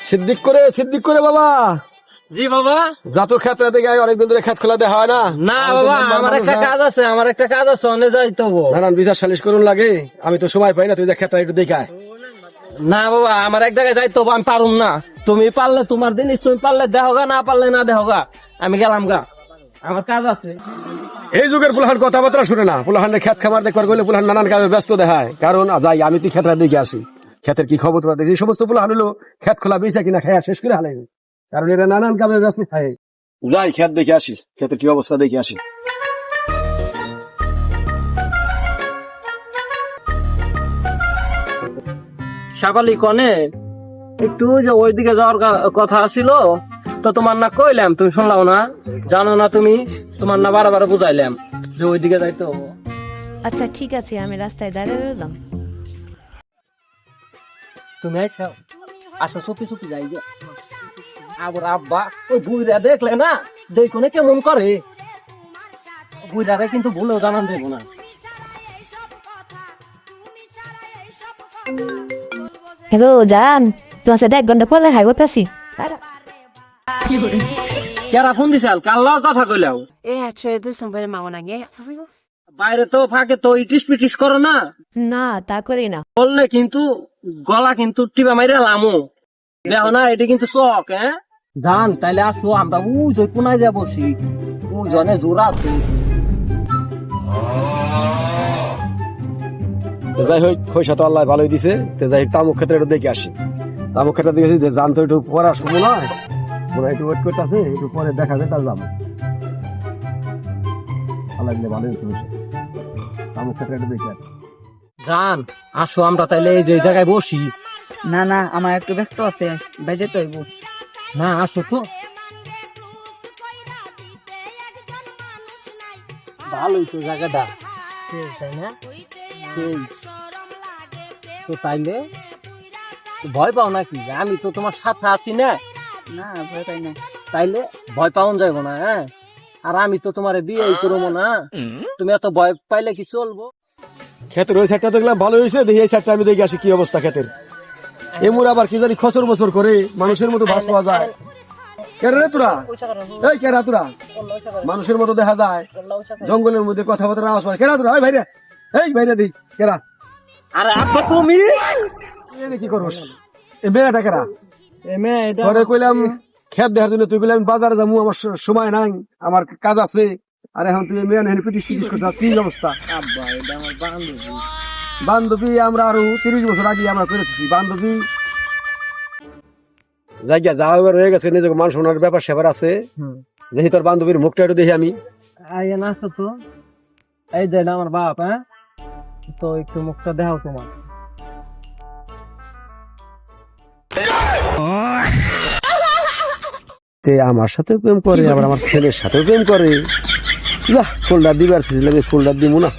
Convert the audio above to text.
সিদ্দিক করে বাবা। জি বাবা। যা তো ক্ষেত দেখে অনেকদিন ধরে ক্ষেত খোলা দেখা হয় না। না বাবা, আমার একটা কাজ আছে অনেক যাইতে হবো। নানান বিচার সালিশ করুন লাগে, আমি তো সময় পাই না, তুই ক্ষেত একটু দেখায়। না বাবা, আমার এক জায়গায় যাইতে হবো, আমি পারুম না। তুমি পারলে তোমার জিনিস, তুমি পারলে দেখোগা, না পারলে না দেখোগা, আমি গেলাম গা, আমার কাজ আছে। এই যুগের পুলাহান কথাবার্তা শুনে না, পুলাহানের ক্ষেত খামার দেখবার গেলে পুলাহান নানান কাজে ব্যস্ত দেখায়। কারণ যাই আমি তুই ক্ষেতটা দেখে আসি, ক্ষেতের কি খবর তোরা দেখি। এই সমস্ত পুলাহান হলো ক্ষেত খোলা বেঁচে কিনা খাইয়া শেষ করে হালাই, কারণ এরা নানান কাজে ব্যস্ত খায়। যাই ক্ষেত দেখে আসি, ক্ষেতের কি অবস্থা দেখে আসি। সাবালি কনে একটু যে ওইদিকে যাওয়ার কথা ছিল, তো তোমার না কইলাম, তুমি শুনলাম না, জানো না তুমি, তোমার না বারবার বুঝাইলাম যে ওইদিকে যাইতে হবো। আচ্ছা ঠিক আছে, আমি রাস্তায় দাঁড়িয়ে রইলাম। তুমি আসো চুপি চুপি যাই গে। আবার আব্বা ওই বুইরা দেখলে না, দেখো না কেমন করে, বুইরারে কিন্তু ভুলেও জানান দেবো না। হ্যালো জান, তোমার সাথে 1 ঘন্টা পরে হাই করতেছি। কেরা ফোন দিছাল, কার লগে কথা কইলাও? বাইরে তো ফাঁকে তো ইটিস পিটিস করো না। না তা করি না। বললে কিন্তু গলা কিন্তু টিপা মাইরা লামো, দেখো না, এটা কিন্তু চক। হ্যাঁ জান, তাইলে আসো, আমরা ওই যে কোনায় যা বসি, ওই জনে জোড়া আছে। যাই হোক, পয়সা তো আল্লাহ ভালোই দিছে। যাই হোক, তামুক ক্ষেত্রে একটু দেখে আসি। তামুক ক্ষেত্রে দেখেছি যে জান তো একটু পড়া শুরু নয়, ওরা একটু ওয়েট করতেছে, একটু পরে দেখা যায়, তার যাবো। আল্লাহ দিলে ভালোই হচ্ছে। তামুক ক্ষেত্রে একটু দেখে আসি। জান আসো, আমরা তাইলে এই যে জায়গায় বসি। না না, আমার একটু ব্যস্ত আছে, বাইরে তো হইব। না আসো তো, ভালোই তো জায়গাটা, তাই না? সেই তো তাইলে ভয় পাও নাকি? আমি তো তোমার সাথে আছি না। না ভয় পাই না। তাইলে ভয় পাওন যাইব না। হ্যাঁ, আর আমি তো তোমার বিয়ে করবো না, তুমি এত ভয় পাইলে কি চলবো? ক্ষেতের ওই সাইডটা দেখলাম ভালো হয়েছে, দেখি এই সাইডটা আমি দেখে আসি কি অবস্থা ক্ষেতের। এমুর আবার কি জানি খচর বছর করে মানুষের মতো ভাত পাওয়া যায়। কেন রে তোরা, এই কেরা তোরা মানুষের মতো দেখা যায়, জঙ্গলের মধ্যে কথাবার্তা আওয়াজ পায়। কেরা তোরা, ওই ভাইরা, এই ভাইরা দি কেরা। আরে আব্বা তুমি কি করস? এই মেয়েটা কেরা? এটা তোরে কইলাম ক্ষেত দেখার জন্য, তুই কইলাম বাজারে যাবো, আমার সময় নাই, আমার কাজ আছে। আর এখন তুই মেয়ে হেন পিটিস পিটিস করতে, কি অবস্থা? আব্বা এটা আমার বান্ধবী। বান্ধবী আমরা আরো 30 বছর আগে আমরা করেছি বান্ধবী। জায়গা যাওয়া এবার হয়ে গেছে, নিজেকে মান শোনার ব্যাপার সেবার আছে। দেখি তোর বান্ধবীর মুখটা একটু দেখি আমি। আইয়া না আসো তো, এই যে আমার বাপ। হ্যাঁ, তো একটু মুখটা দেখাও তোমার। আমার সাথেও প্রেম করে, আবার আমার ছেলের সাথেও প্রেম করে। যা ফোল্ডার দিবার ছিলাম, ফোল্ডার দিব না।